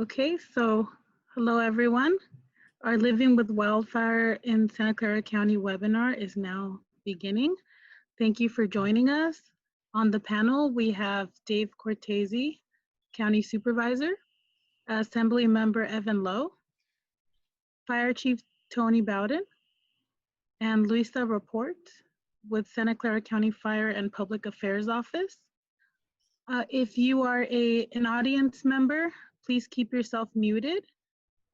Okay, so hello everyone. Our Living with Wildfire in Santa Clara County webinar is now beginning. Thank you for joining us. On the panel, we have Dave Cortese, County Supervisor, Assemblymember Evan Low, Fire Chief Tony Bowden, and Luisa Report with Santa Clara County Fire and Public Affairs Office. If you are an audience member, please keep yourself muted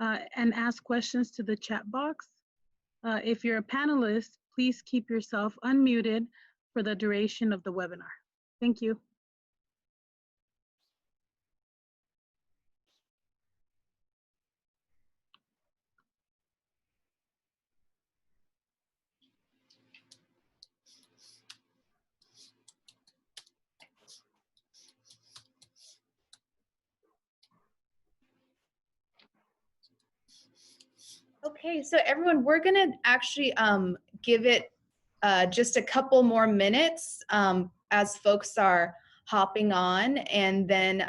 and ask questions to the chat box. If you're a panelist, please keep yourself unmuted for the duration of the webinar. Thank you. Okay, so everyone, we're gonna actually give it just a couple more minutes as folks are hopping on, and then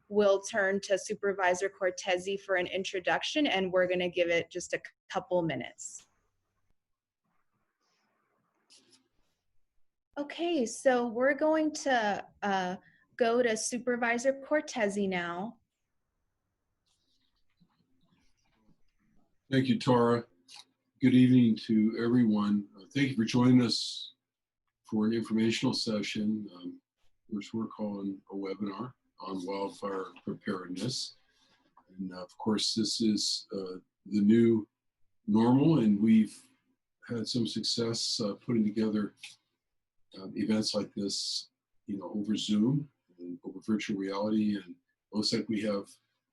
we'll turn to Supervisor Cortese for an introduction, and we're gonna give it just a couple minutes. Okay, so we're going to go to Supervisor Cortese now. Thank you, Tara. Good evening to everyone. Thank you for joining us for an informational session, which we're calling a webinar on wildfire preparedness. And of course, this is the new normal, and we've had some success putting together events like this, over Zoom and over virtual reality. And it looks like we have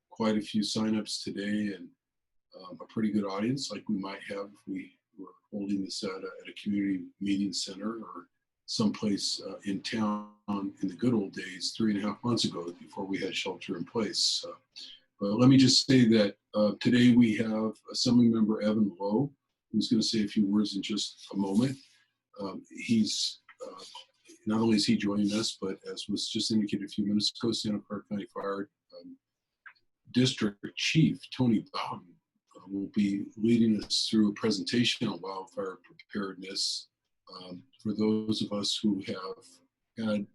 quite a few signups today, and a pretty good audience like we might have if we were holding this at a community meeting center or someplace in town in the good old days 3.5 months ago before we had shelter in place. But let me just say that today we have Assemblymember Evan Low, who's going to say a few words in just a moment. He's not only is he joining us, but as was just indicated a few minutes ago, Santa Clara County Fire District Chief Tony Bowden will be leading us through a presentation on wildfire preparedness. For those of us who have had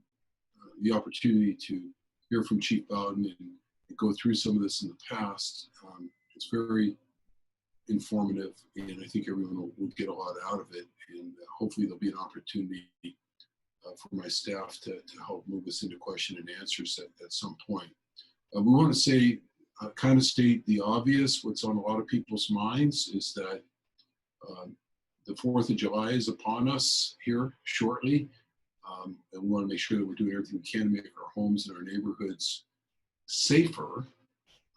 the opportunity to hear from Chief Bowden and go through some of this in the past, it's very informative, and I think everyone will get a lot out of it. And hopefully there'll be an opportunity for my staff to help move us into question and answers at some point. We want to say, kind of state the obvious. What's on a lot of people's minds is that the 4th of July is upon us here shortly. And we want to make sure that we're doing everything we can to make our homes and our neighborhoods safer.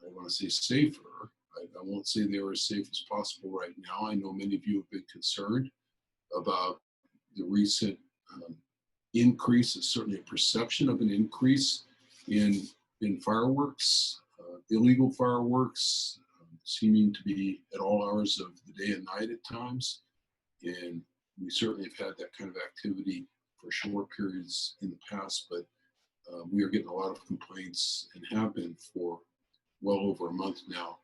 I want to say safer. I won't say they're as safe as possible right now. I know many of you have been concerned about the recent increase, certainly a perception of an increase in fireworks. Illegal fireworks seeming to be at all hours of the day and night at times. And we certainly have had that kind of activity for short periods in the past, but we are getting a lot of complaints and have been for well over a month now.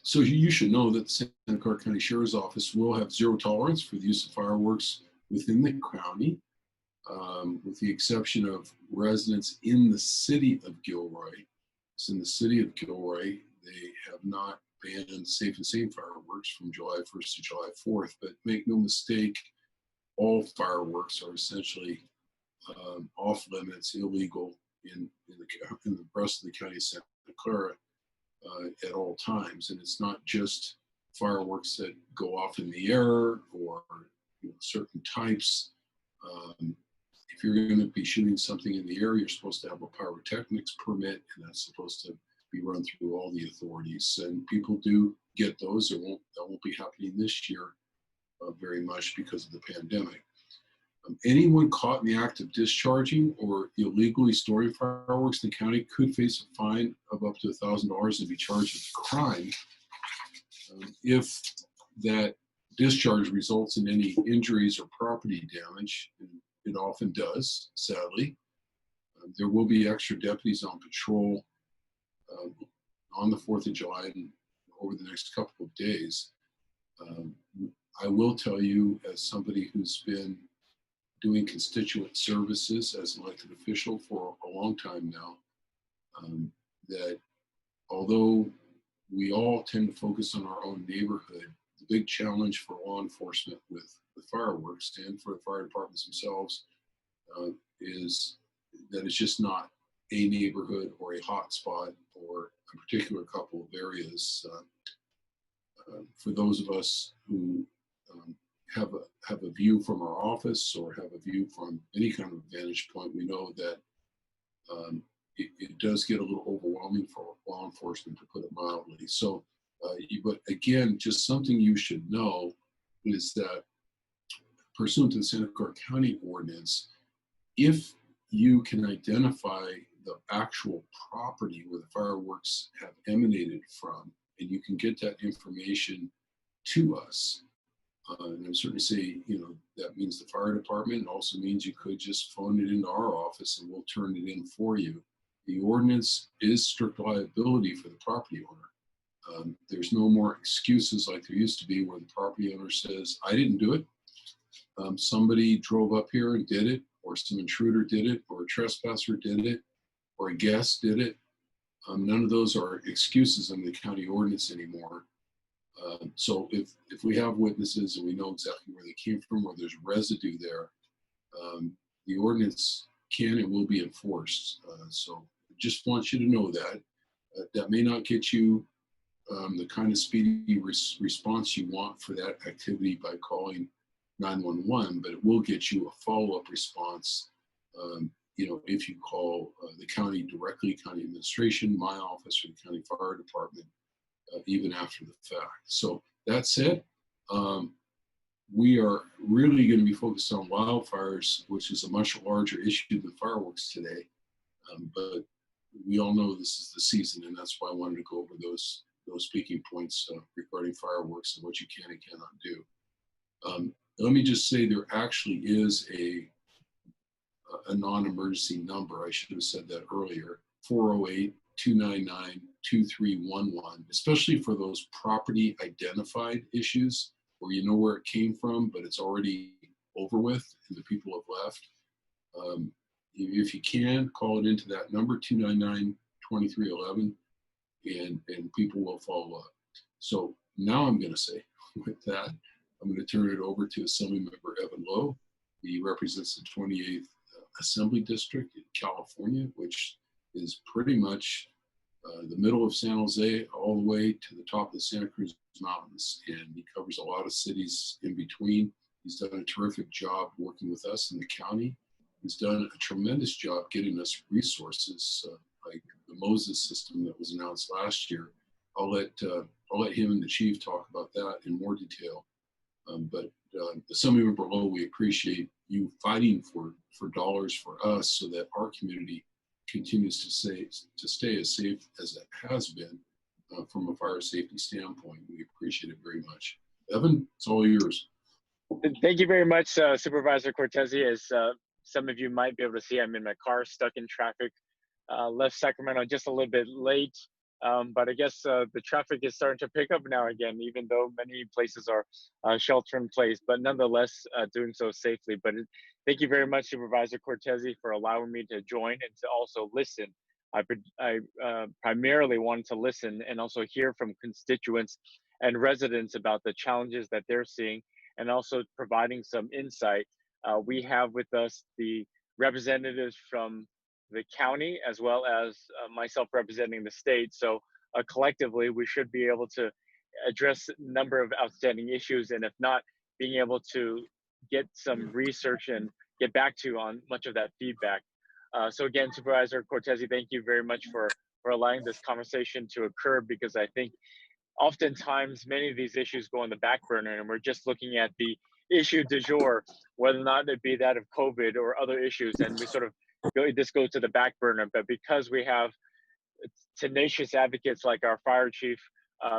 So you should know that the Santa Clara County Sheriff's Office will have zero tolerance for the use of fireworks within the county, with the exception of residents in the city of Gilroy. So in the city of Gilroy, they have not banned Safe and Sane fireworks from July 1st to July 4th, but make no mistake, all fireworks are essentially off limits, illegal in the rest of the county of Santa Clara at all times. And it's not just fireworks that go off in the air or certain types. If you're going to be shooting something in the air, you're supposed to have a pyrotechnics permit, and that's supposed to be run through all the authorities. And people do get those. That won't be happening this year very much because of the pandemic. Anyone caught in the act of discharging or illegally storing fireworks in the county could face a fine of up to $1,000 and be charged with a crime. If that discharge results in any injuries or property damage, and it often does, sadly, there will be extra deputies on patrol on the 4th of July and over the next couple of days. I will tell you, as somebody who's been doing constituent services as an elected official for a long time now, that although we all tend to focus on our own neighborhood, the big challenge for law enforcement with fireworks and for the fire departments themselves is that it's just not a neighborhood or a hot spot or a particular couple of areas. For those of us who have a view from our office or have a view from any kind of vantage point, we know that it does get a little overwhelming for law enforcement, to put it mildly. So, but again, just something you should know is that pursuant to the Santa Clara County ordinance, if you can identify the actual property where the fireworks have emanated from, and you can get that information to us, and I'm certain to say, that means the fire department. It also means you could just phone it into our office and we'll turn it in for you. The ordinance is strict liability for the property owner. There's no more excuses like there used to be, where the property owner says, I didn't do it. Somebody drove up here and did it, or some intruder did it, or a trespasser did it, or a guest did it. None of those are excuses in the county ordinance anymore. So if we have witnesses and we know exactly where they came from, where there's residue there, the ordinance can and will be enforced. So just want you to know that. That may not get you the kind of speedy response you want for that activity by calling 911, but it will get you a follow-up response, if you call the county directly, county administration, my office, or the county fire department, even after the fact. So that said, we are really going to be focused on wildfires, which is a much larger issue than fireworks today. But we all know this is the season, and that's why I wanted to go over those speaking points regarding fireworks and what you can and cannot do. Let me just say there actually is a non-emergency number. I should have said that earlier. 408-299-2311, especially for those property identified issues where you know where it came from, but it's already over with and the people have left. If you can, call it into that number, 299-2311, and people will follow up. So now I'm going to say, with that, I'm going to turn it over to Assemblymember Evan Low. He represents the 28th Assembly District in California, which is pretty much the middle of San Jose all the way to the top of the Santa Cruz Mountains. And he covers a lot of cities in between. He's done a terrific job working with us in the county. He's done a tremendous job getting us resources like the Moses system that was announced last year. I'll let him and the chief talk about that in more detail. But Assemblymember Low, we appreciate you fighting for dollars for us so that our community continues to stay as safe as it has been from a fire safety standpoint. We appreciate it very much. Evan, it's all yours. Thank you very much, Supervisor Cortese. As some of you might be able to see, I'm in my car stuck in traffic. Left Sacramento just a little bit late, but I guess the traffic is starting to pick up now again, even though many places are shelter in place, but nonetheless doing so safely. But thank you very much, Supervisor Cortese, for allowing me to join and to also listen. I primarily wanted to listen and also hear from constituents and residents about the challenges that they're seeing, and also providing some insight. We have with us the representatives from the county, as well as myself representing the state. So collectively, we should be able to address a number of outstanding issues, and if not, being able to get some research and get back to you on much of that feedback. So again, Supervisor Cortese, thank you very much for allowing this conversation to occur, because I think oftentimes many of these issues go on the back burner and we're just looking at the issue du jour, whether or not it be that of COVID or other issues, and we sort of this goes to the back burner. But because we have tenacious advocates like our fire chief,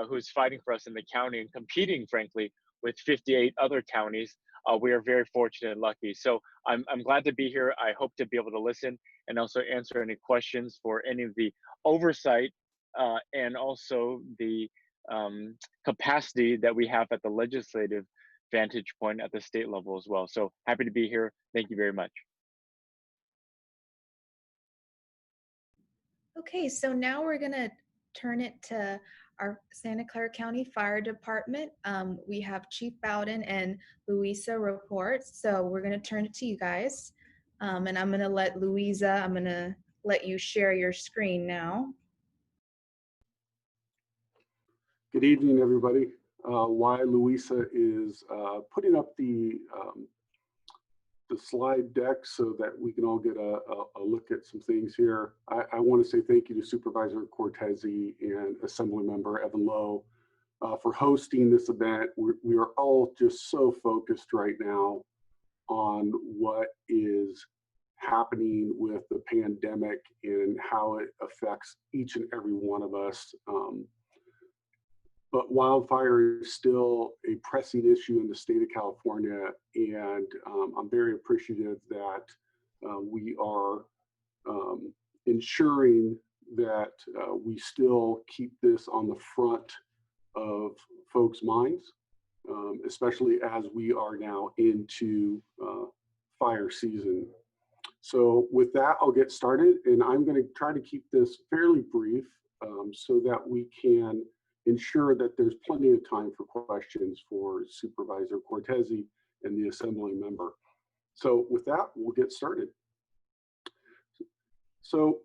who's fighting for us in the county and competing, frankly, with 58 other counties, we are very fortunate and lucky. So I'm glad to be here. I hope to be able to listen and also answer any questions for any of the oversight and also the capacity that we have at the legislative vantage point at the state level as well. So happy to be here. Thank you very much. Okay, so now we're gonna turn it to our Santa Clara County Fire Department. We have Chief Bowden and Louisa reports. So we're gonna turn it to you guys. And I'm gonna let Louisa, I'm gonna let you share your screen now. Good evening, everybody. While Louisa is putting up the slide deck so that we can all get a look at some things here, I want to say thank you to Supervisor Cortese and Assemblymember Evan Low for hosting this event. We are all just so focused right now on what is happening with the pandemic and how it affects each and every one of us. But wildfire is still a pressing issue in the state of California, and I'm very appreciative that we are ensuring that we still keep this on the front of folks' minds, especially as we are now into fire season. So with that, I'll get started, and I'm going to try to keep this fairly brief so that we can ensure that there's plenty of time for questions for Supervisor Cortese and the Assembly member. So with that, we'll get started. So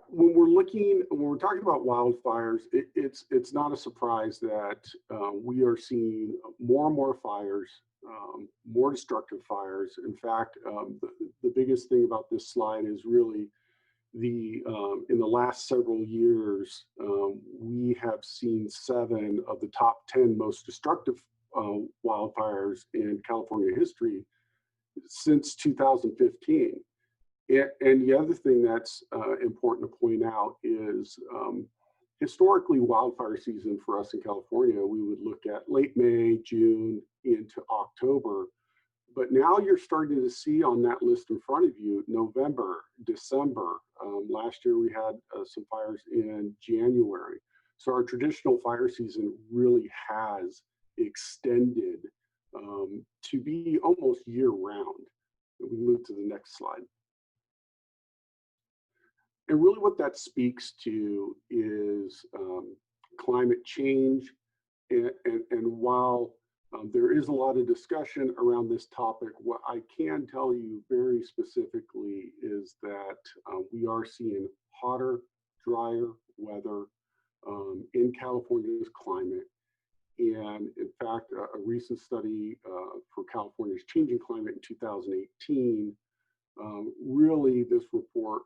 when we're talking about wildfires, it's not a surprise that we are seeing more and more fires, more destructive fires. In fact, the biggest thing about this slide is really in the last several years, we have seen 7 of the top 10 most destructive wildfires in California history since 2015. And the other thing that's important to point out is historically wildfire season for us in California, we would look at late May, June into October. But now you're starting to see on that list in front of you, November, December. Last year we had some fires in January. So our traditional fire season really has extended to be almost year round. And we move to the next slide. And really what that speaks to is climate change. And while there is a lot of discussion around this topic, what I can tell you very specifically is that we are seeing hotter, drier weather in California's climate. And in fact, a recent study for California's changing climate in 2018, really this report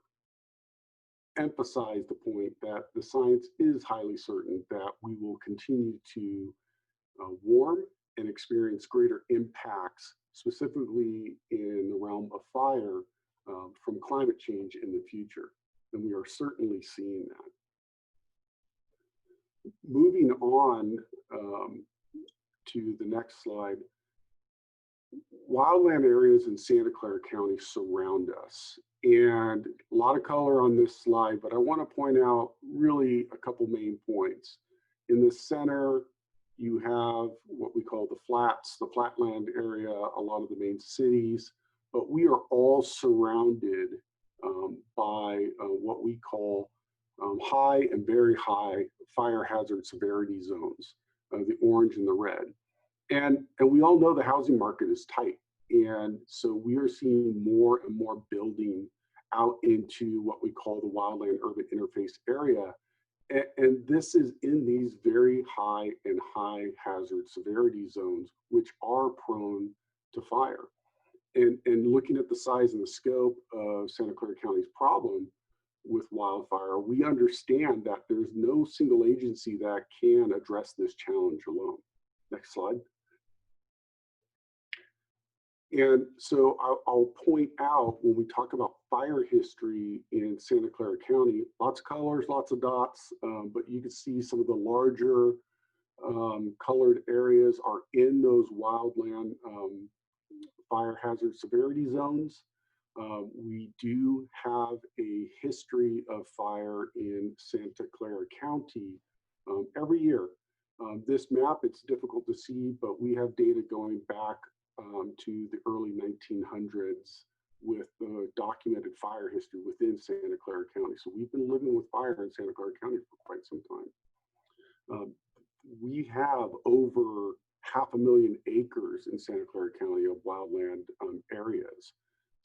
emphasized the point that the science is highly certain that we will continue to warm and experience greater impacts, specifically in the realm of fire, from climate change in the future. And we are certainly seeing that. Moving on to the next slide, wildland areas in Santa Clara County surround us. And a lot of color on this slide, but I want to point out really a couple main points. In the center, you have what we call the flats, the flatland area, a lot of the main cities, but we are all surrounded by what we call high and very high fire hazard severity zones, the orange and the red. And we all know the housing market is tight. And so we are seeing more and more building out into what we call the wildland urban interface area. And this is in these very high and high hazard severity zones, which are prone to fire. And looking at the size and the scope of Santa Clara County's problem with wildfire, we understand that there's no single agency that can address this challenge alone. Next slide. And so I'll point out when we talk about fire history in Santa Clara County, lots of colors, lots of dots, but you can see some of the larger colored areas are in those wildland fire hazard severity zones. We do have a history of fire in Santa Clara County every year. This map, it's difficult to see, but we have data going back to the early 1900s with the documented fire history within Santa Clara County. So we've been living with fire in Santa Clara County for quite some time. We have over 500,000 acres in Santa Clara County of wildland areas.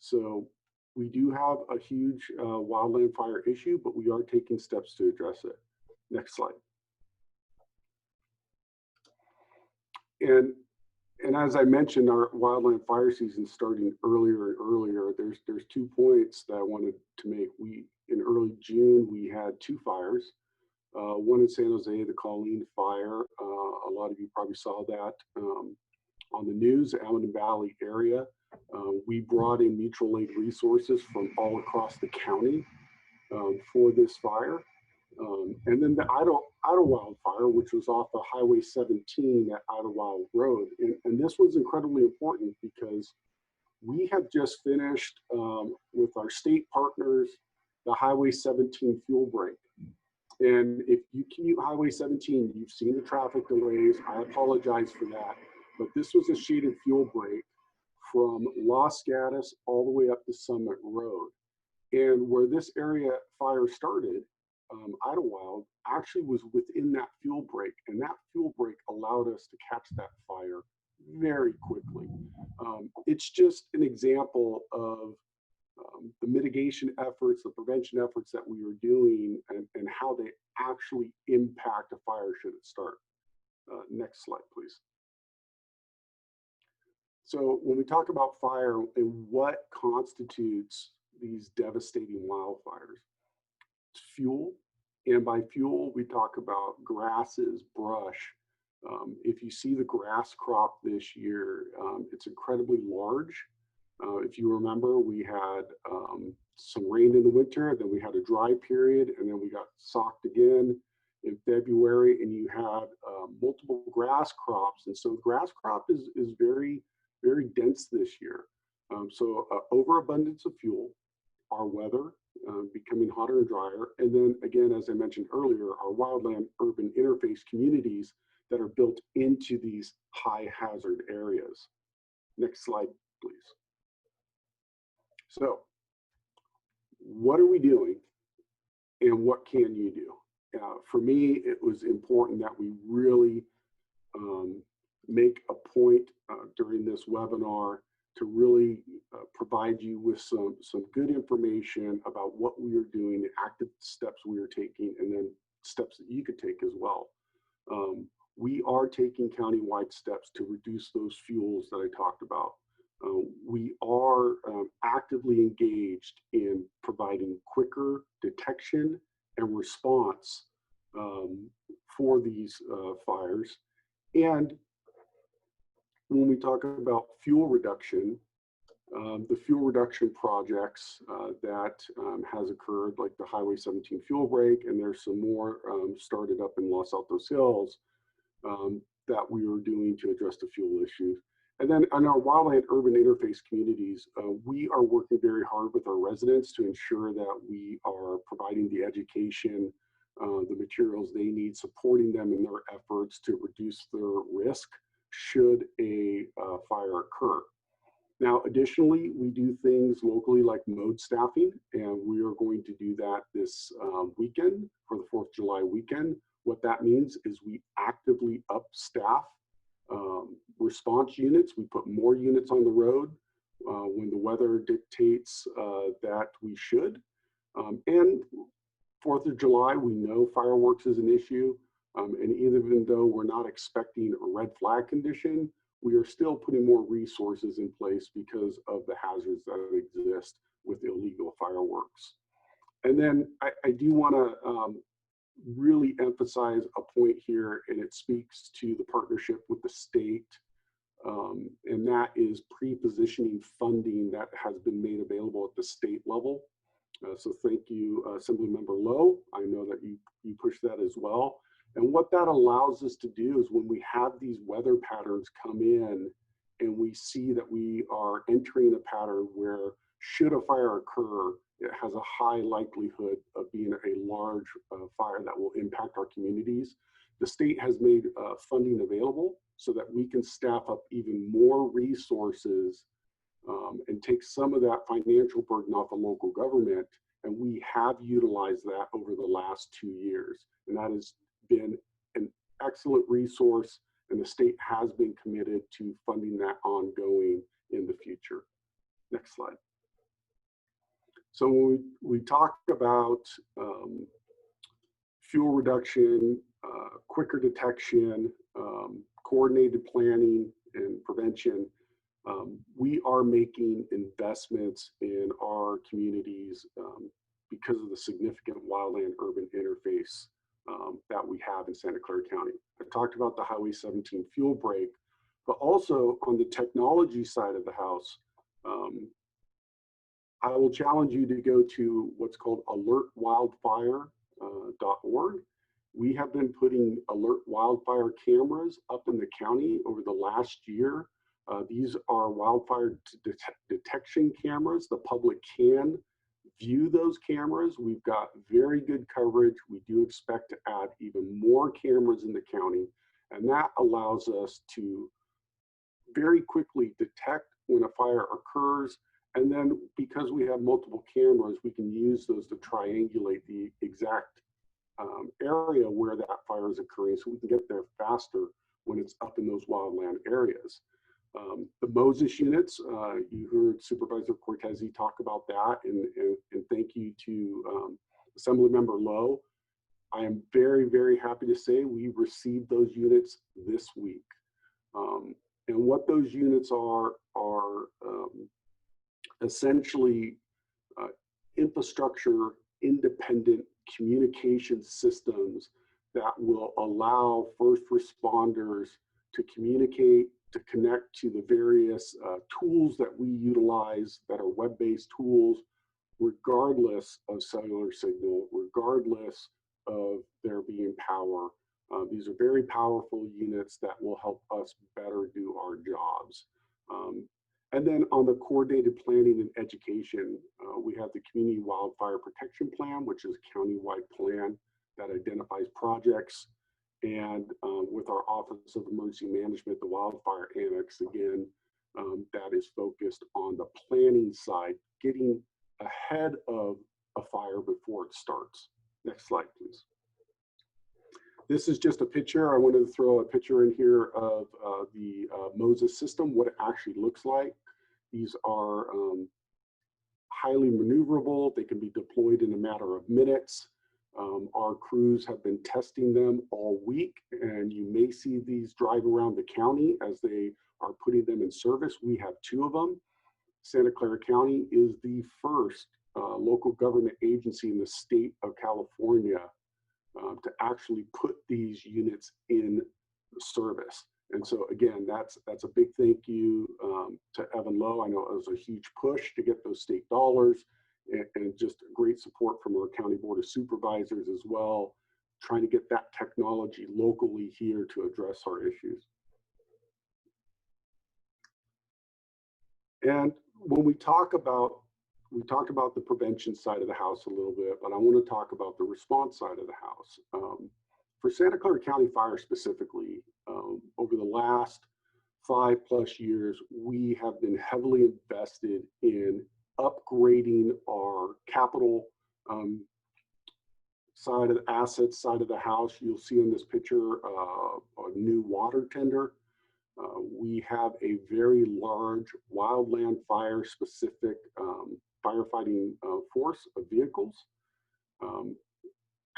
So we do have a huge wildland fire issue, but we are taking steps to address it. Next slide. And as I mentioned, our wildland fire season starting earlier and earlier. There's 2 points that I wanted to make. In early June, we had 2 fires. One in San Jose, the Colleen Fire. A lot of you probably saw that on the news, Allen Valley area. We brought in mutual aid resources from all across the county for this fire. And then the Idlewild Fire, which was off of Highway 17 at Idlewild Road. And this was incredibly important because we have just finished with our state partners, the Highway 17 fuel break. And if you commute Highway 17, you've seen the traffic delays. I apologize for that. But this was a shaded fuel break from Los Gatos all the way up to Summit Road. And where this area fire started, Idlewild actually was within that fuel break, and that fuel break allowed us to catch that fire very quickly. It's just an example of the mitigation efforts, the prevention efforts that we are doing, and how they actually impact a fire should it start. Next slide, please. So when we talk about fire and what constitutes these devastating wildfires, it's fuel. And by fuel, we talk about grasses, brush. If you see the grass crop this year, it's incredibly large. If you remember, we had some rain in the winter, then we had a dry period, and then we got socked again in February, and you had multiple grass crops. And so grass crop is very, very dense this year. So overabundance of fuel, our weather becoming hotter and drier, and then again, as I mentioned earlier, our wildland urban interface communities that are built into these high hazard areas. Next slide, please. So what are we doing and what can you do? For me, it was important that we really make a point during this webinar to really provide you with some good information about what we are doing, the active steps we are taking, and then steps that you could take as well. We are taking countywide steps to reduce those fuels that I talked about. We are actively engaged in providing quicker detection and response for these fires. And when we talk about fuel reduction, the fuel reduction projects that has occurred, like the Highway 17 fuel break, and there's some more started up in Los Altos Hills that we are doing to address the fuel issues. And then on our wildland urban interface communities, we are working very hard with our residents to ensure that we are providing the education, the materials they need, supporting them in their efforts to reduce their risk should a fire occur. Now, additionally, we do things locally like mode staffing, and we are going to do that this weekend for the 4th of July weekend. What that means is we actively up staff response units. We put more units on the road when the weather dictates that we should. And 4th of July, we know fireworks is an issue. And even though we're not expecting a red flag condition, we are still putting more resources in place because of the hazards that exist with illegal fireworks. And then I do want to really emphasize a point here, and it speaks to the partnership with the state, and that is pre-positioning funding that has been made available at the state level. So thank you, Assemblymember Low. I know that you push that as well. And what that allows us to do is when we have these weather patterns come in and we see that we are entering a pattern where should a fire occur, it has a high likelihood of being a large fire that will impact our communities. The state has made funding available so that we can staff up even more resources and take some of that financial burden off of local government. And we have utilized that over the last 2 years. And that has been an excellent resource, and the state has been committed to funding that ongoing in the future. Next slide. So when we talk about fuel reduction, quicker detection, coordinated planning and prevention, we are making investments in our communities because of the significant wildland-urban interface that we have in Santa Clara County. I talked about the Highway 17 fuel break, but also on the technology side of the house, I will challenge you to go to what's called AlertWildfire.org. We have been putting alert wildfire cameras up in the county over the last year. These are wildfire detection cameras. The public can view those cameras. We've got very good coverage. We do expect to add even more cameras in the county, and that allows us to very quickly detect when a fire occurs. And then because we have multiple cameras, we can use those to triangulate the exact area where that fire is occurring, so we can get there faster when it's up in those wildland areas. The Moses units, you heard Supervisor Cortese talk about that, and thank you to Assemblymember Low. I am very, very happy to say we received those units this week. And what those units are essentially infrastructure independent communication systems that will allow first responders to communicate, to connect to the various tools that we utilize that are web-based tools, regardless of cellular signal, regardless of there being power. These are very powerful units that will help us better do our jobs. And then on the coordinated planning and education, we have the Community Wildfire Protection Plan, which is a county-wide plan that identifies projects. And with our Office of Emergency Management, the Wildfire Annex, again, that is focused on the planning side, getting ahead of a fire before it starts. Next slide, please. This is just a picture. I wanted to throw a picture in here of the Moses system, what it actually looks like. These are highly maneuverable. They can be deployed in a matter of minutes. Our crews have been testing them all week, and you may see these drive around the county as they are putting them in service. We have 2 of them. Santa Clara County is the first local government agency in the state of California to actually put these units in service. And so again, that's a big thank you to Evan Low. I know it was a huge push to get those state dollars, and just great support from our County Board of Supervisors as well, trying to get that technology locally here to address our issues. And when we talked about the prevention side of the house a little bit, but I want to talk about the response side of the house. For Santa Clara County Fire specifically, over the last 5+ years, we have been heavily invested in upgrading our capital side of the assets side of the house. You'll see in this picture a new water tender. We have a very large wildland fire specific firefighting force of vehicles.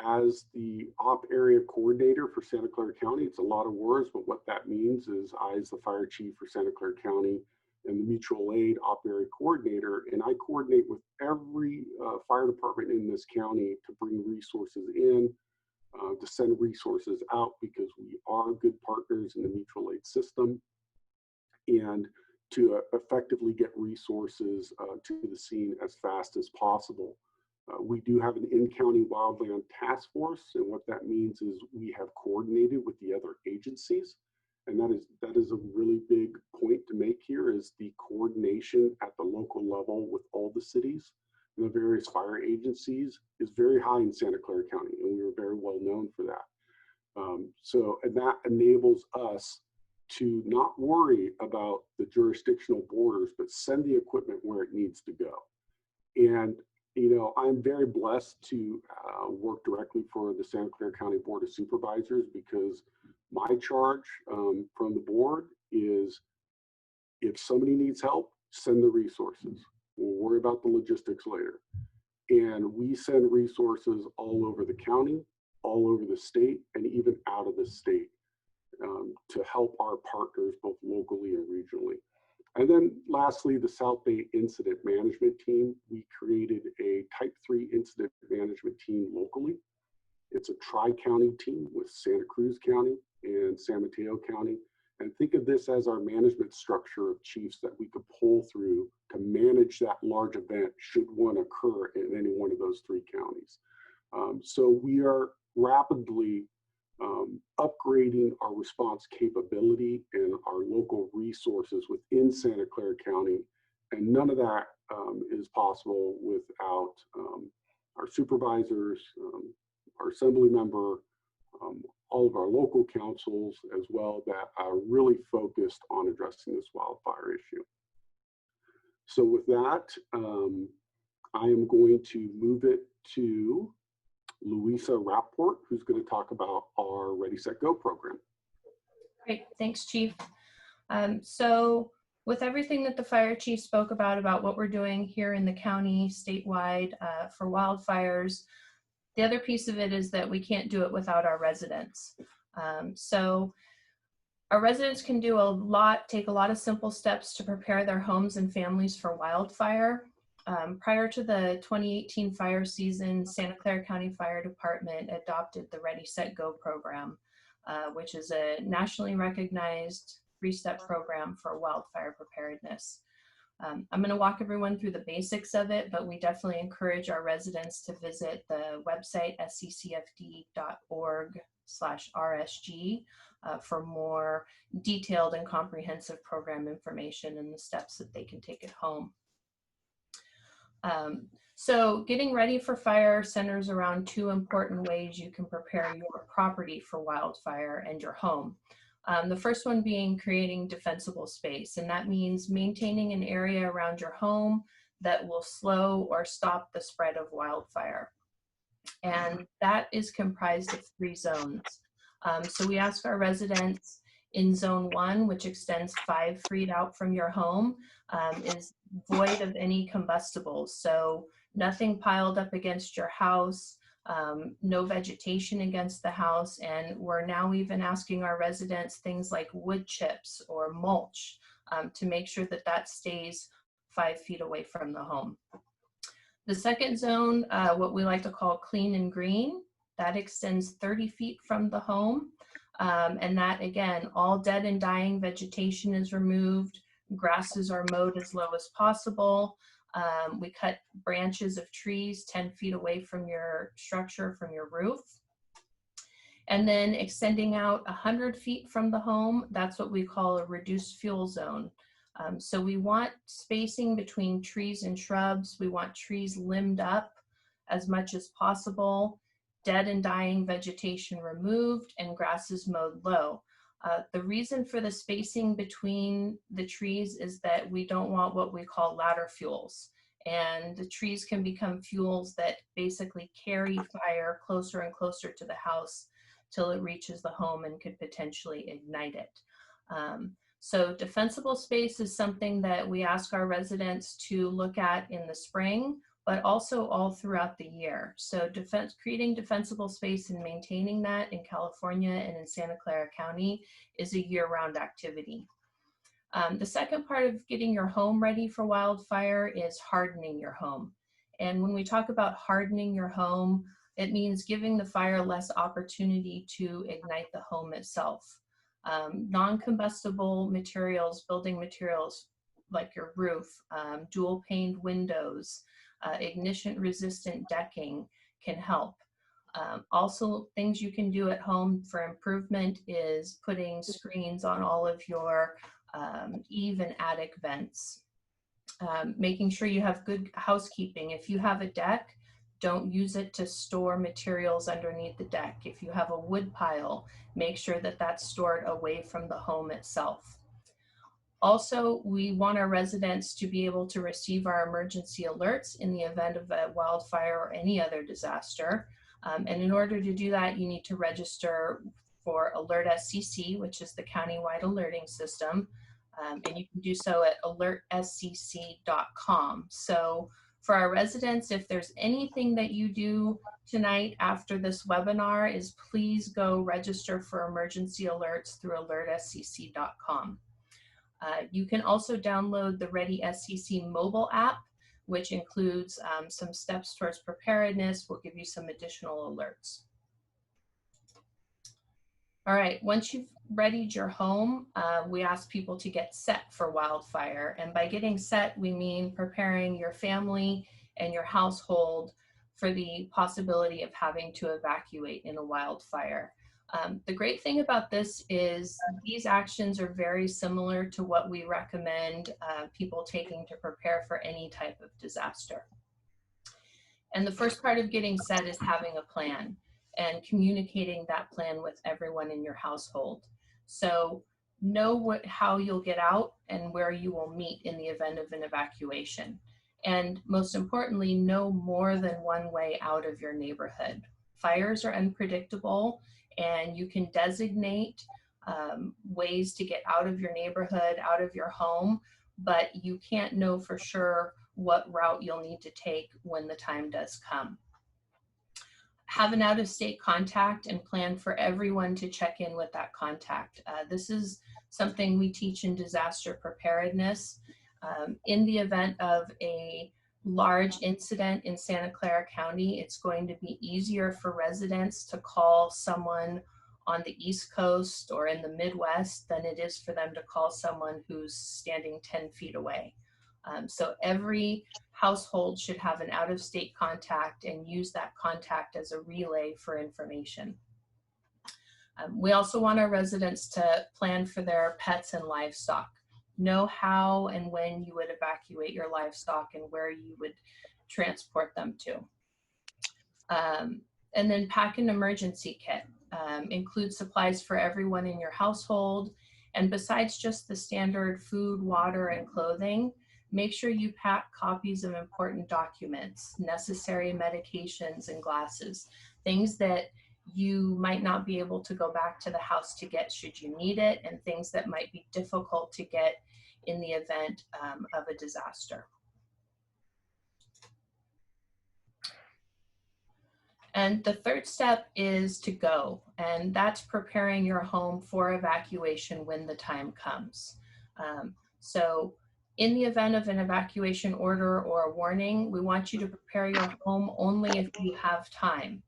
As the op area coordinator for Santa Clara County, it's a lot of words, but what that means is I, as the fire chief for Santa Clara County, and the mutual aid op area coordinator, and I coordinate with every fire department in this county to bring resources in, to send resources out, because we are good partners in the mutual aid system, and to effectively get resources to the scene as fast as possible. We do have an in-county wildland task force, and what that means is we have coordinated with the other agencies, And that is a really big point to make here, is the coordination at the local level with all the cities and the various fire agencies is very high in Santa Clara County, and we are very well known for that. And that enables us to not worry about the jurisdictional borders, but send the equipment where it needs to go. And, you know, I'm very blessed to work directly for the Santa Clara County Board of Supervisors, because my charge from the board is, if somebody needs help, send the resources. We'll worry about the logistics later. And we send resources all over the county, all over the state, and even out of the state to help our partners both locally and regionally. And then lastly, the South Bay Incident Management Team. We created a Type 3 Incident Management Team locally. It's a tri-county team with Santa Cruz County and San Mateo County. And think of this as our management structure of chiefs that we could pull through to manage that large event should one occur in any one of those three counties. So we are rapidly upgrading our response capability and our local resources within Santa Clara County. And none of that is possible without our supervisors, our assembly member, all of our local councils as well, that are really focused on addressing this wildfire issue. So with that, I am going to move it to Louisa Rapport, who's going to talk about our Ready, Set, Go program. Great, thanks, Chief. So with everything that the fire chief spoke about what we're doing here in the county, statewide, for wildfires, the other piece of it is that we can't do it without our residents. So our residents can do take a lot of simple steps to prepare their homes and families for wildfire. Prior to the 2018 fire season, Santa Clara County Fire Department adopted the Ready, Set, Go program, which is a nationally recognized 3-step program for wildfire preparedness. I'm going to walk everyone through the basics of it, but we definitely encourage our residents to visit the website sccfd.org/RSG for more detailed and comprehensive program information and the steps that they can take at home. So getting ready for fire centers around 2 important ways you can prepare your property for wildfire and your home. The first one being creating defensible space, and that means maintaining an area around your home that will slow or stop the spread of wildfire. And that is comprised of 3 zones. So we ask our residents in zone 1, which extends 5 feet out from your home, is void of any combustibles. So nothing piled up against your house, no vegetation against the house, and we're now even asking our residents things like wood chips or mulch to make sure that that stays 5 feet away from the home. The second zone, what we like to call clean and green, that extends 30 feet from the home. And that, again, all dead and dying vegetation is removed. Grasses are mowed as low as possible. We cut branches of trees 10 feet away from your structure, from your roof. And then extending out 100 feet from the home, that's what we call a reduced fuel zone. So we want spacing between trees and shrubs. We want trees limbed up as much as possible, dead and dying vegetation removed, and grasses mowed low. The reason for the spacing between the trees is that we don't want what we call ladder fuels. And the trees can become fuels that basically carry fire closer and closer to the house till it reaches the home and could potentially ignite it. So defensible space is something that we ask our residents to look at in the spring, but also all throughout the year. So creating defensible space and maintaining that in California and in Santa Clara County is a year-round activity. The second part of getting your home ready for wildfire is hardening your home. And when we talk about hardening your home, it means giving the fire less opportunity to ignite the home itself. Non-combustible materials, building materials like your roof, dual-paned windows, ignition-resistant decking can help. Also, things you can do at home for improvement is putting screens on all of your eave and attic vents. Making sure you have good housekeeping. If you have a deck, don't use it to store materials underneath the deck. If you have a wood pile, make sure that that's stored away from the home itself. Also, we want our residents to be able to receive our emergency alerts in the event of a wildfire or any other disaster. And in order to do that, you need to register for AlertSCC, which is the countywide alerting system. And you can do so at AlertSCC.com. So for our residents, if there's anything that you do tonight after this webinar, is please go register for emergency alerts through AlertSCC.com. You can also download the ReadySCC mobile app, which includes some steps towards preparedness. We'll give you some additional alerts. All right, once you've readied your home, we ask people to get set for wildfire. And by getting set, we mean preparing your family and your household for the possibility of having to evacuate in a wildfire. The great thing about this is these actions are very similar to what we recommend people taking to prepare for any type of disaster. And the first part of getting set is having a plan and communicating that plan with everyone in your household. So know how you'll get out and where you will meet in the event of an evacuation. And most importantly, know more than one way out of your neighborhood. Fires are unpredictable, and you can designate ways to get out of your neighborhood, out of your home, but you can't know for sure what route you'll need to take when the time does come. Have an out-of-state contact and plan for everyone to check in with that contact. This is something we teach in disaster preparedness. In the event of a large incident in Santa Clara County, it's going to be easier for residents to call someone on the East Coast or in the Midwest than it is for them to call someone who's standing 10 feet away. So every household should have an out-of-state contact and use that contact as a relay for information. We also want our residents to plan for their pets and livestock. Know how and when you would evacuate your livestock and where you would transport them to. And then pack an emergency kit. Include supplies for everyone in your household. And besides just the standard food, water, and clothing, make sure you pack copies of important documents, necessary medications, and glasses, things that you might not be able to go back to the house to get should you need it, and things that might be difficult to get in the event of a disaster. And the third step is to go, and that's preparing your home for evacuation when the time comes. So in the event of an evacuation order or a warning, we want you to prepare your home only if you have time.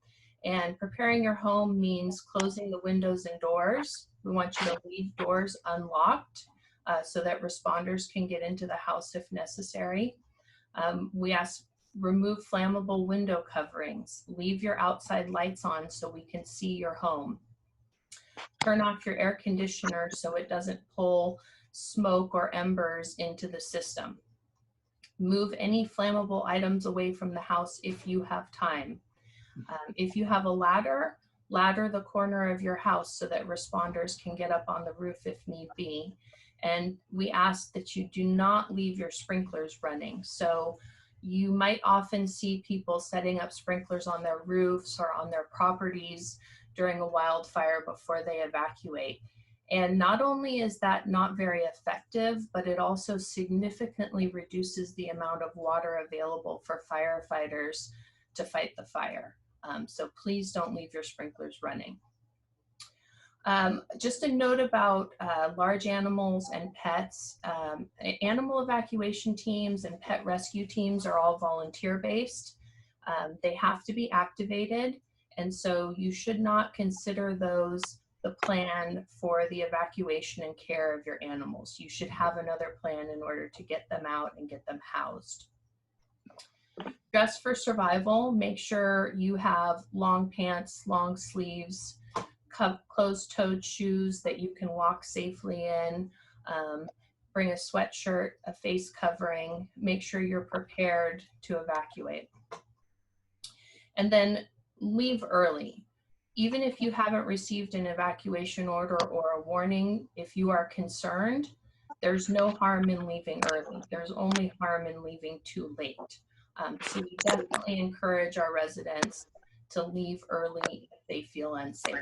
And preparing your home means closing the windows and doors. We want you to leave doors unlocked so that responders can get into the house if necessary. We ask remove flammable window coverings. Leave your outside lights on so we can see your home. Turn off your air conditioner so it doesn't pull smoke or embers into the system. Move any flammable items away from the house if you have time. If you have a ladder the corner of your house so that responders can get up on the roof if need be. And we ask that you do not leave your sprinklers running. So you might often see people setting up sprinklers on their roofs or on their properties during a wildfire before they evacuate. And not only is that not very effective, but it also significantly reduces the amount of water available for firefighters to fight the fire. So please don't leave your sprinklers running. Just a note about large animals and pets. Animal evacuation teams and pet rescue teams are all volunteer-based. They have to be activated, and so you should not consider those the plan for the evacuation and care of your animals. You should have another plan in order to get them out and get them housed. Dress for survival. Make sure you have long pants, long sleeves, closed-toed shoes that you can walk safely in. Bring a sweatshirt, a face covering. Make sure you're prepared to evacuate. And then leave early. Even if you haven't received an evacuation order or a warning, if you are concerned, there's no harm in leaving early. There's only harm in leaving too late. So we definitely encourage our residents to leave early if they feel unsafe.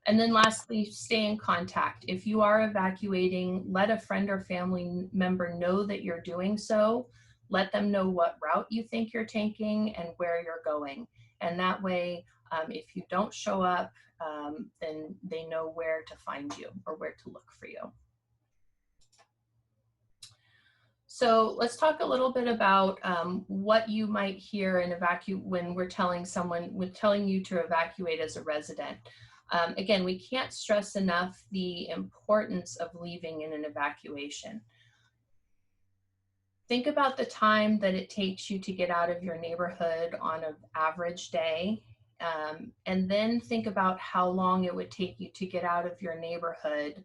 And then lastly, stay in contact. If you are evacuating, let a friend or family member know that you're doing so. Let them know what route you think you're taking and where you're going. And that way, if you don't show up, then they know where to find you or where to look for you. So let's talk a little bit about what you might hear in when we're telling you to evacuate as a resident. Again, we can't stress enough the importance of leaving in an evacuation. Think about the time that it takes you to get out of your neighborhood on an average day, and then think about how long it would take you to get out of your neighborhood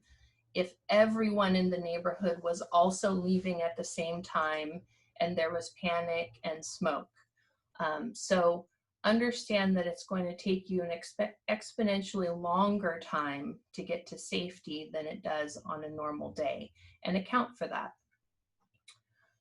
if everyone in the neighborhood was also leaving at the same time and there was panic and smoke. So understand that it's going to take you an exponentially longer time to get to safety than it does on a normal day, and account for that.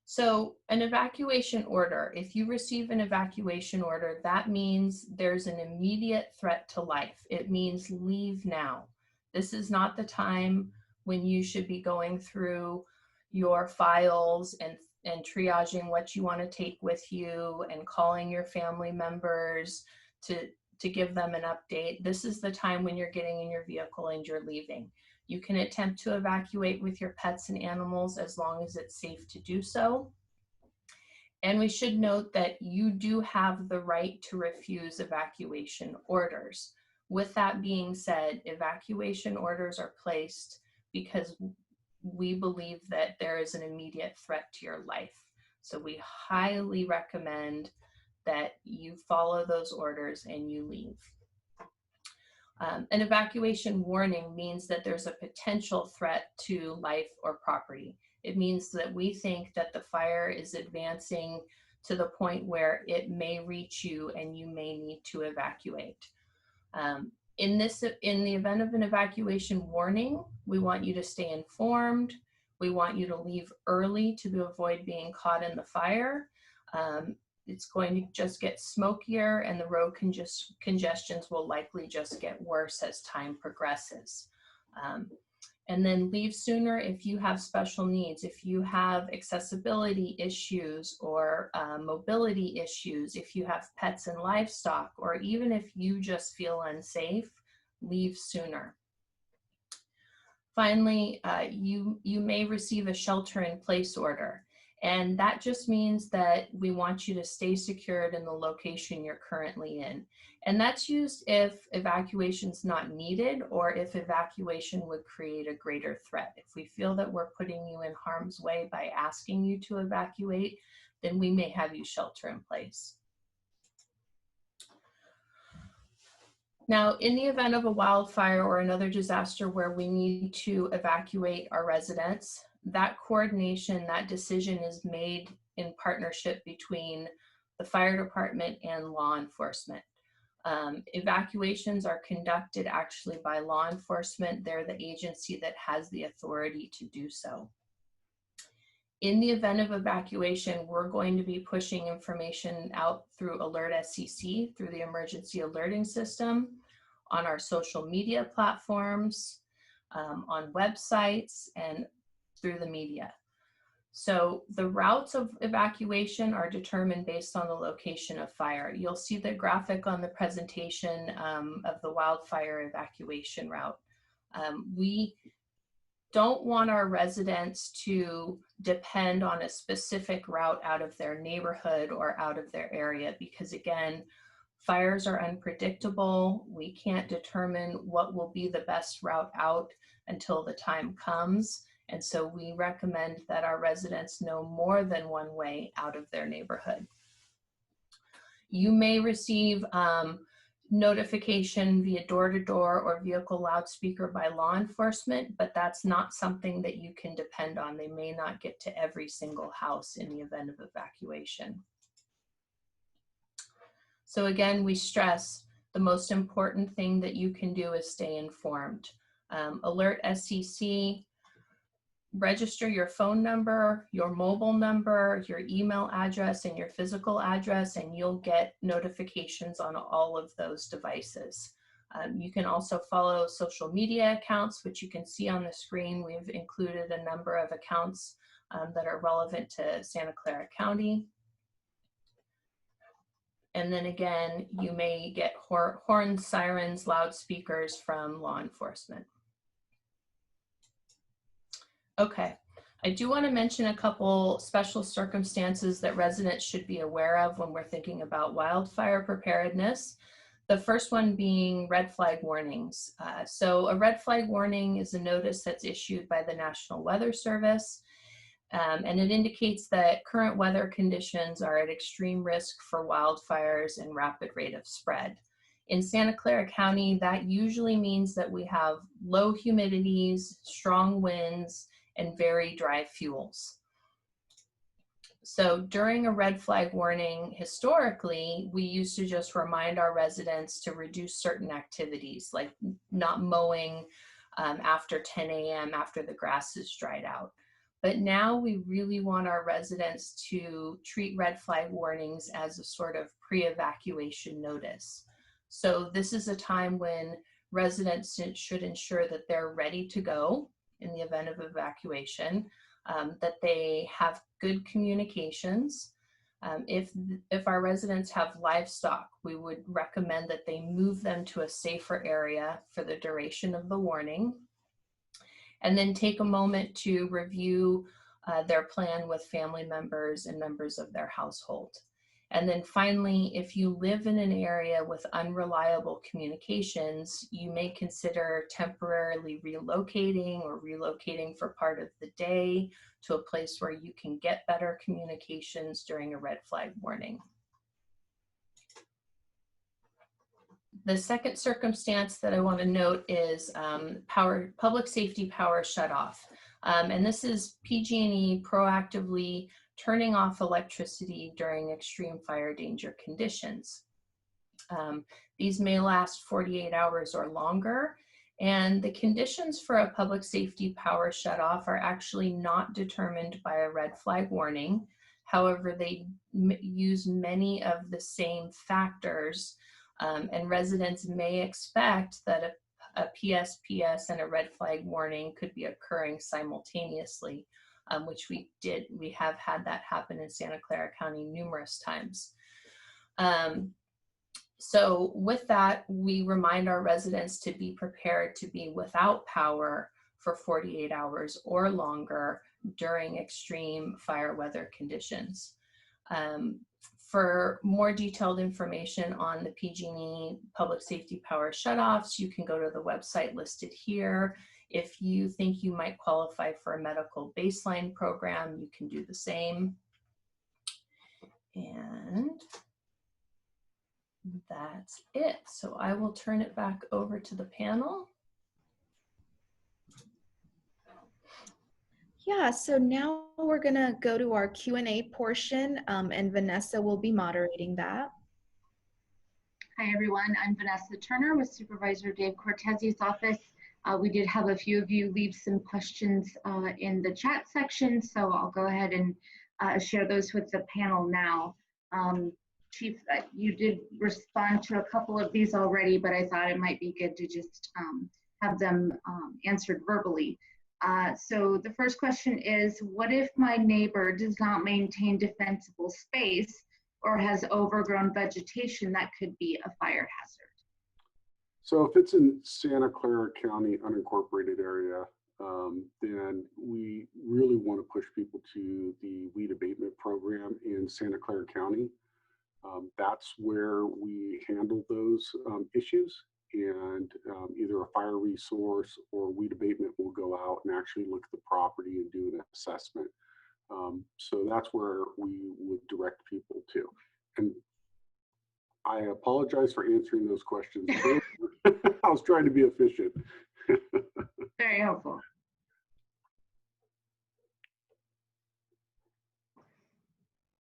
So an evacuation order, if you receive an evacuation order, that means there's an immediate threat to life. It means leave now. This is not the time when you should be going through your files and triaging what you want to take with you and calling your family members to give them an update. This is the time when you're getting in your vehicle and you're leaving. You can attempt to evacuate with your pets and animals as long as it's safe to do so. And we should note that you do have the right to refuse evacuation orders. With that being said, evacuation orders are placed because we believe that there is an immediate threat to your life. So we highly recommend that you follow those orders and you leave. An evacuation warning means that there's a potential threat to life or property. It means that we think that the fire is advancing to the point where it may reach you and you may need to evacuate. In the event of an evacuation warning, we want you to stay informed. We want you to leave early to avoid being caught in the fire. It's going to just get smokier and the road congestions will likely just get worse as time progresses. And then leave sooner if you have special needs, if you have accessibility issues or mobility issues, if you have pets and livestock, or even if you just feel unsafe, leave sooner. Finally, you may receive a shelter-in-place order. And that just means that we want you to stay secured in the location you're currently in. And that's used if evacuation's not needed or if evacuation would create a greater threat. If we feel that we're putting you in harm's way by asking you to evacuate, then we may have you shelter in place. Now, in the event of a wildfire or another disaster where we need to evacuate our residents, that coordination, that decision is made in partnership between the fire department and law enforcement. Evacuations are conducted actually by law enforcement. They're the agency that has the authority to do so. In the event of evacuation, we're going to be pushing information out through AlertSCC, through the emergency alerting system, on our social media platforms, on websites, and through the media. So the routes of evacuation are determined based on the location of fire. You'll see the graphic on the presentation of the wildfire evacuation route. We don't want our residents to depend on a specific route out of their neighborhood or out of their area because, again, fires are unpredictable. We can't determine what will be the best route out until the time comes. And so we recommend that our residents know more than one way out of their neighborhood. You may receive notification via door-to-door or vehicle loudspeaker by law enforcement, but that's not something that you can depend on. They may not get to every single house in the event of evacuation. So again, we stress the most important thing that you can do is stay informed. AlertSCC, register your phone number, your mobile number, your email address, and your physical address, and you'll get notifications on all of those devices. You can also follow social media accounts, which you can see on the screen. We've included a number of accounts that are relevant to Santa Clara County. And then again, you may get horns, sirens, loudspeakers from law enforcement. Okay, I do want to mention a couple special circumstances that residents should be aware of when we're thinking about wildfire preparedness. The first one being red flag warnings. So a red flag warning is a notice that's issued by the National Weather Service, and it indicates that current weather conditions are at extreme risk for wildfires and rapid rate of spread. In Santa Clara County, that usually means that we have low humidities, strong winds, and very dry fuels. So during a red flag warning, historically, we used to just remind our residents to reduce certain activities, like not mowing after 10 a.m. after the grass is dried out. But now we really want our residents to treat red flag warnings as a sort of pre-evacuation notice. So this is a time when residents should ensure that they're ready to go in the event of evacuation, that they have good communications. If our residents have livestock, we would recommend that they move them to a safer area for the duration of the warning. And then take a moment to review their plan with family members and members of their household. And then finally, if you live in an area with unreliable communications, you may consider temporarily relocating or relocating for part of the day to a place where you can get better communications during a red flag warning. The second circumstance that I want to note is public safety power shutoff. And this is PG&E proactively turning off electricity during extreme fire danger conditions. These may last 48 hours or longer, and the conditions for a public safety power shutoff are actually not determined by a red flag warning. However, they use many of the same factors, and residents may expect that a PSPS and a red flag warning could be occurring simultaneously, which we have had that happen in Santa Clara County numerous times. So with that, we remind our residents to be prepared to be without power for 48 hours or longer during extreme fire weather conditions. For more detailed information on the PG&E public safety power shutoffs, you can go to the website listed here. If you think you might qualify for a medical baseline program, you can do the same. And that's it. So I will turn it back over to the panel. Yeah, so now we're gonna go to our Q&A portion, and Vanessa will be moderating that. Hi everyone, I'm Vanessa Turner with Supervisor Dave Cortese's office. We did have a few of you leave some questions in the chat section, so I'll go ahead and share those with the panel now. Chief, you did respond to a couple of these already, but I thought it might be good to just have them answered verbally. So the first question is, what if my neighbor does not maintain defensible space or has overgrown vegetation that could be a fire hazard? So if it's in Santa Clara County unincorporated area, then we really want to push people to the weed abatement program in Santa Clara County. That's where we handle those issues. and either a fire resource or weed abatement will go out and actually look at the property and do an assessment. So that's where we would direct people to. And I apologize for answering those questions. I was trying to be efficient. Very helpful.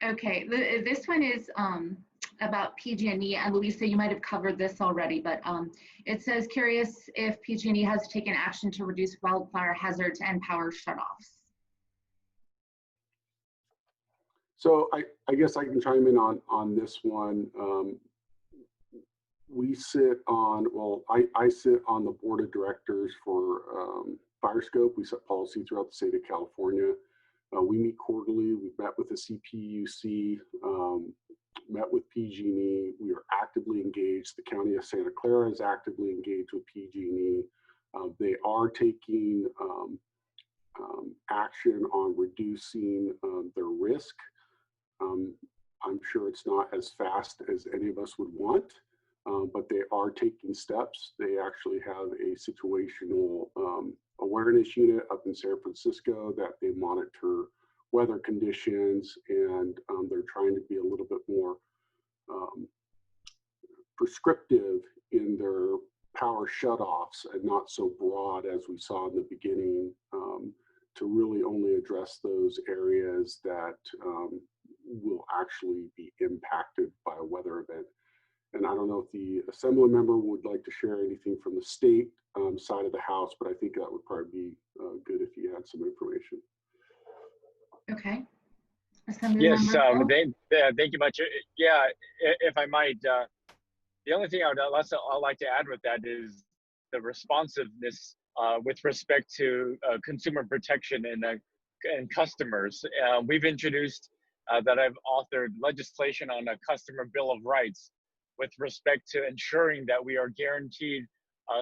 Okay, this one is about PG&E, and Louisa, you might have covered this already, but it says, curious if PG&E has taken action to reduce wildfire hazards and power shutoffs. So I guess I can chime in on this one. We sit on, well, I sit on the board of directors for FireScope. We set policy throughout the state of California. We meet quarterly. We've met with the CPUC, met with PG&E. We are actively engaged. The County of Santa Clara is actively engaged with PG&E. They are taking action on reducing their risk. I'm sure it's not as fast as any of us would want, but they are taking steps. They actually have a situational awareness unit up in San Francisco that they monitor weather conditions, and they're trying to be a little bit more prescriptive in their power shutoffs and not so broad as we saw in the beginning, to really only address those areas that will actually be impacted by a weather event. And I don't know if the assembly member would like to share anything from the state side of the house, but I think that would probably be good if you had some information. Okay. Yes, thank you much. Yeah, if I might, the only thing I'd like to add with that is the responsiveness with respect to consumer protection and customers. We've introduced that I've authored legislation on a customer bill of rights with respect to ensuring that we are guaranteed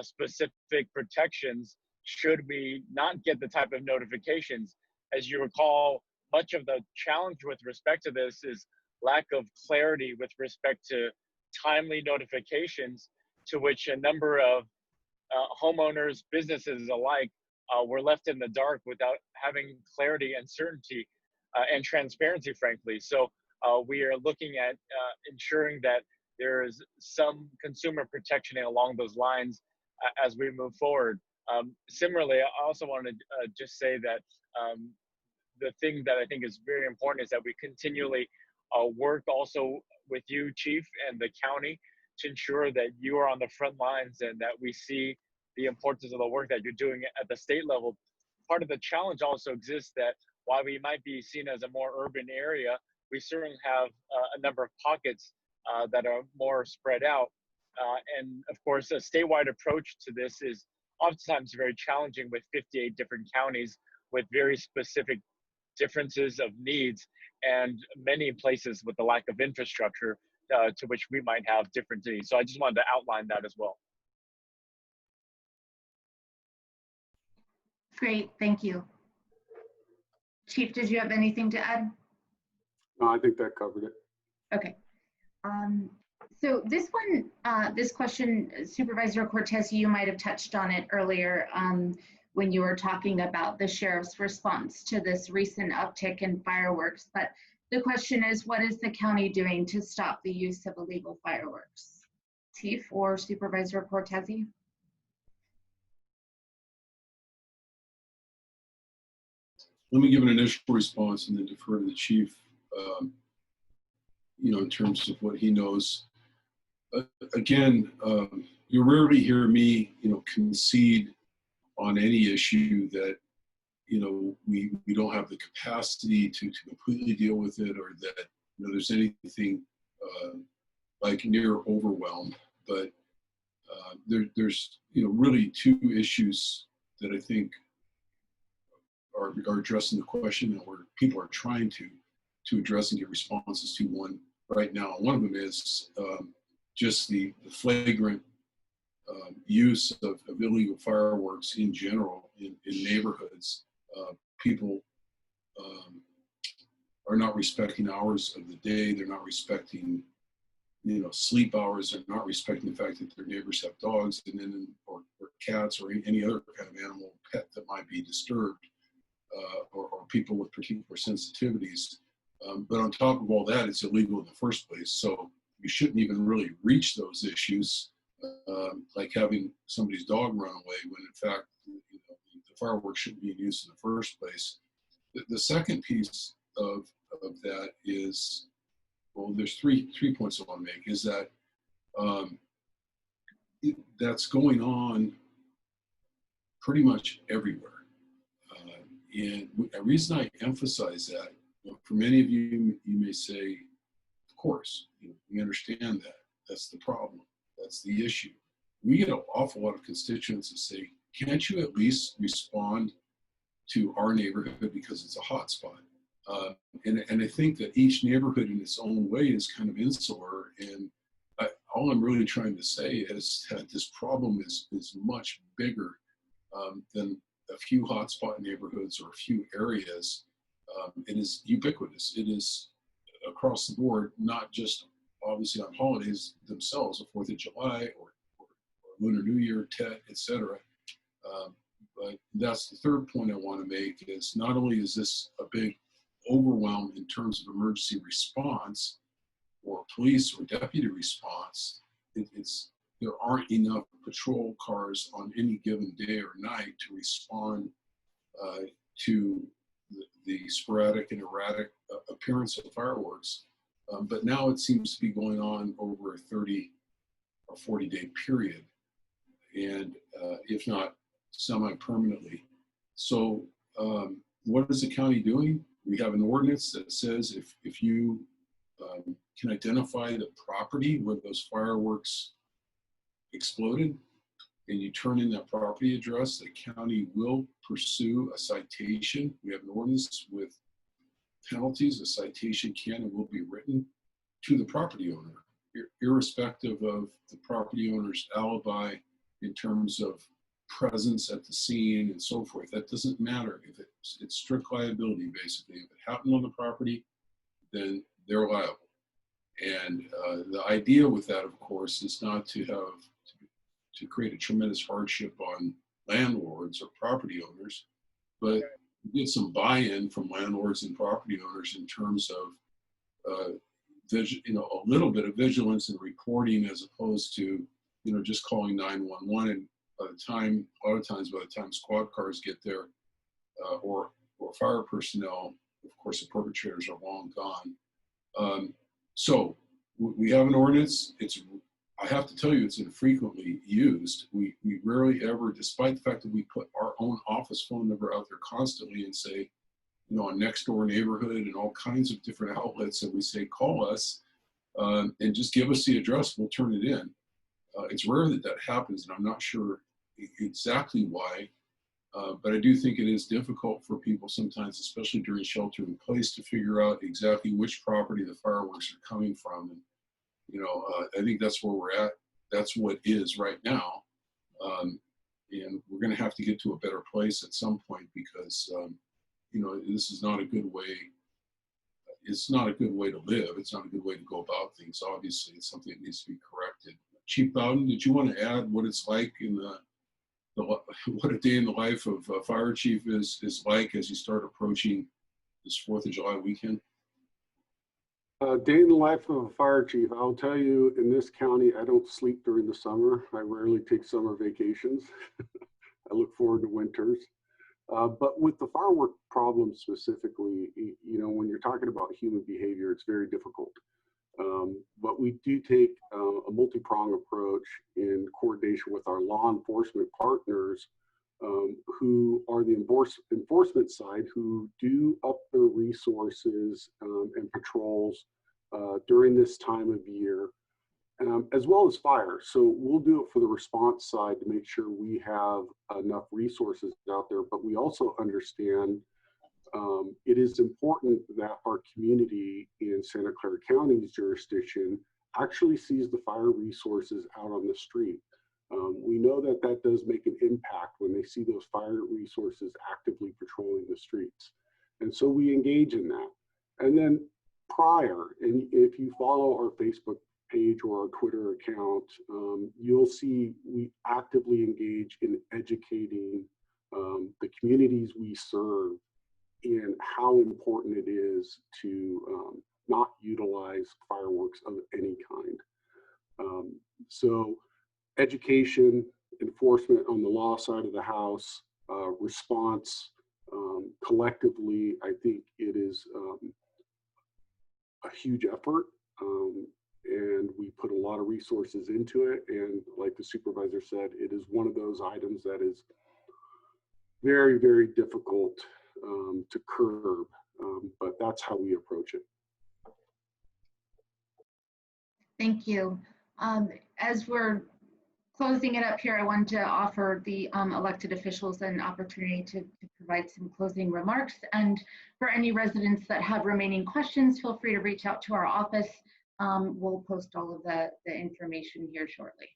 specific protections should we not get the type of notifications. As you recall, much of the challenge with respect to this is lack of clarity with respect to timely notifications, to which a number of homeowners, businesses alike, were left in the dark without having clarity and certainty and transparency, frankly. So we are looking at ensuring that there is some consumer protection along those lines as we move forward. Similarly, I also want to just say that the thing that I think is very important is that we continually work also with you, Chief, and the county to ensure that you are on the front lines and that we see the importance of the work that you're doing at the state level. Part of the challenge also exists that while we might be seen as a more urban area, we certainly have a number of pockets that are more spread out. And of course, a statewide approach to this is oftentimes very challenging with 58 different counties with very specific differences of needs, and many places with the lack of infrastructure to which we might have different needs. So I just wanted to outline that as well. Great, thank you. Chief, did you have anything to add? No, I think that covered it. Okay. So this one, this question, Supervisor Cortese, you might have touched on it earlier when you were talking about the sheriff's response to this recent uptick in fireworks. But the question is, what is the county doing to stop the use of illegal fireworks? Chief or Supervisor Cortese? Let me give an initial response and then defer to the chief, in terms of what he knows. Again, you rarely hear me, concede on any issue that, we don't have the capacity to completely deal with it, or that, there's anything like near overwhelm. But there's, really two issues that I think are addressing the question and where people are trying to address and get responses to one right now. One of them is just the flagrant use of illegal fireworks in general in neighborhoods. People are not respecting hours of the day. They're not respecting sleep hours, are not respecting the fact that their neighbors have dogs, and then or cats or any other kind of animal pet that might be disturbed, or people with particular sensitivities. But on top of all that, it's illegal in the first place. So you shouldn't even really reach those issues, like having somebody's dog run away when in fact the fireworks shouldn't be used in the first place. The second piece of that is, well, there's three points I want to make, is that that's going on pretty much everywhere. And the reason I emphasize that, for many of you, you may say, of course, we understand that. That's the problem. That's the issue. We get an awful lot of constituents that say, can't you at least respond to our neighborhood because it's a hot spot? And I think that each neighborhood in its own way is kind of insular. And all I'm really trying to say is that this problem is much bigger than a few hotspot neighborhoods or a few areas. It is ubiquitous. It is across the board, not just obviously on holidays themselves, the 4th of July or Lunar New Year, Tet, etc. But that's the third point I want to make, is not only is this a big overwhelm in terms of emergency response or police or deputy response, there aren't enough patrol cars on any given day or night to respond to the sporadic and erratic appearance of fireworks. But now it seems to be going on over a 30 or 40-day period, and if not semi-permanently. So what is the county doing? We have an ordinance that says if you can identify the property where those fireworks exploded, and you turn in that property address, the county will pursue a citation. We have an ordinance with penalties. A citation can and will be written to the property owner, irrespective of the property owner's alibi in terms of presence at the scene and so forth. That doesn't matter. If it's strict liability, basically. If it happened on the property, then they're liable. And the idea with that, of course, is not to create a tremendous hardship on landlords or property owners, but get some buy-in from landlords and property owners in terms of a little bit of vigilance and reporting, as opposed to just calling 911. And by the time, a lot of times, by the time squad cars get there, or fire personnel, of course, the perpetrators are long gone. So we have an ordinance. I have to tell you, it's infrequently used. We rarely ever, despite the fact that we put our own office phone number out there constantly and say, a next door neighborhood and all kinds of different outlets that we say, call us and just give us the address, we'll turn it in. It's rare that happens, and I'm not sure exactly why, but I do think it is difficult for people sometimes, especially during shelter in place, to figure out exactly which property the fireworks are coming from. And I think that's where we're at. That's what is right now. And we're going to have to get to a better place at some point, because, this is not a good way. It's not a good way to live. It's not a good way to go about things. Obviously, it's something that needs to be corrected. Chief Bowden, did you want to add what it's like in what a day in the life of a fire chief is like as you start approaching this 4th of July weekend? Day in the life of a fire chief, I'll tell you, in this county, I don't sleep during the summer. I rarely take summer vacations. I look forward to winters. But with the firework problem specifically, when you're talking about human behavior, it's very difficult. But we do take a multi-pronged approach in coordination with our law enforcement partners, who are the enforcement side, who do up their resources and patrols during this time of year, as well as fire. So we'll do it for the response side to make sure we have enough resources out there, but we also understand it is important that our community in Santa Clara County's jurisdiction actually sees the fire resources out on the street. We know that that does make an impact when they see those fire resources actively patrolling the streets. And so we engage in that. And then prior, and if you follow our Facebook page or our Twitter account, you'll see we actively engage in educating the communities we serve in how important it is to not utilize fireworks of any kind. So education, enforcement on the law side of the house, response, collectively, I think it is a huge effort. And we put a lot of resources into it. And like the supervisor said, it is one of those items that is very, very difficult to curb, but that's how we approach it. Thank you. As we're closing it up here, I wanted to offer the elected officials an opportunity to provide some closing remarks. And for any residents that have remaining questions, feel free to reach out to our office. We'll post all of the information here shortly.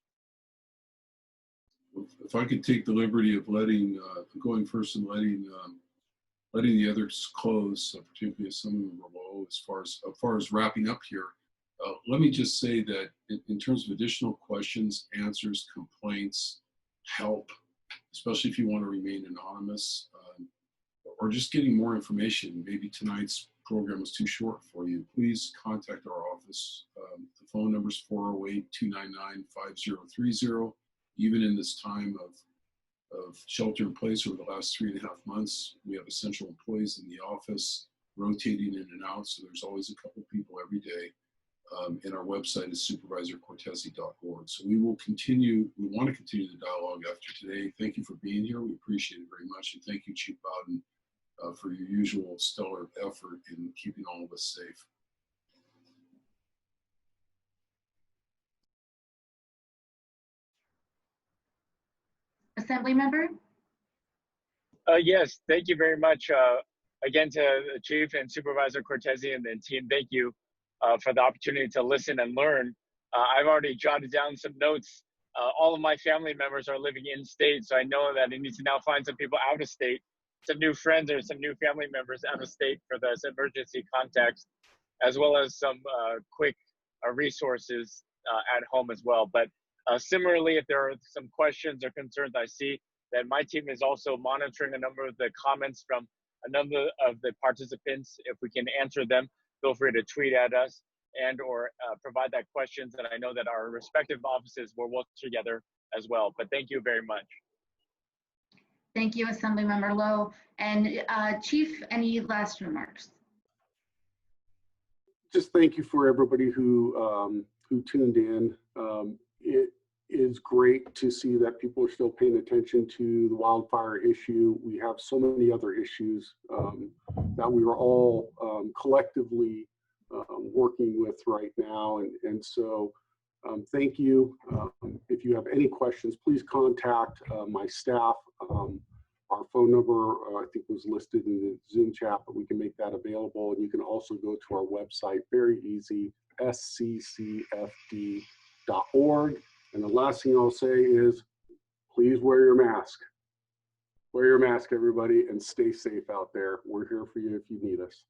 If I could take the liberty of going first and letting the others close, particularly Assemblymember Low, as far as wrapping up here. Let me just say that in terms of additional questions, answers, complaints, help, especially if you want to remain anonymous, or just getting more information, maybe tonight's program was too short for you, please contact our office. The phone number is 408-299-5030. Even in this time of shelter in place over the last 3.5 months, we have essential employees in the office rotating in and out, so there's always a couple people every day. And our website is supervisorcortese.org. So we want to continue the dialogue after today. Thank you for being here. We appreciate it very much. And thank you, Chief Bowden, for your usual stellar effort in keeping all of us safe. Assemblymember? Yes, thank you very much. Again, to the Chief and Supervisor Cortese and the team, thank you for the opportunity to listen and learn. I've already jotted down some notes. All of my family members are living in state, so I know that I need to now find some people out of state, some new friends or some new family members out of state for this emergency context, as well as some quick resources at home as well. But similarly, if there are some questions or concerns I see, that my team is also monitoring a number of the comments from a number of the participants. If we can answer them, feel free to tweet at us and or provide that questions. And I know that our respective offices will work together as well. But thank you very much. Thank you, Assemblymember Low. And Chief, any last remarks? Just thank you for everybody who tuned in. It is great to see that people are still paying attention to the wildfire issue. We have so many other issues that we are all collectively working with right now. And so thank you. If you have any questions, please contact my staff. Our phone number, I think, was listed in the Zoom chat, but we can make that available. And you can also go to our website, very easy, sccfd.org. And the last thing I'll say is, please wear your mask. Wear your mask, everybody, and stay safe out there. We're here for you if you need us.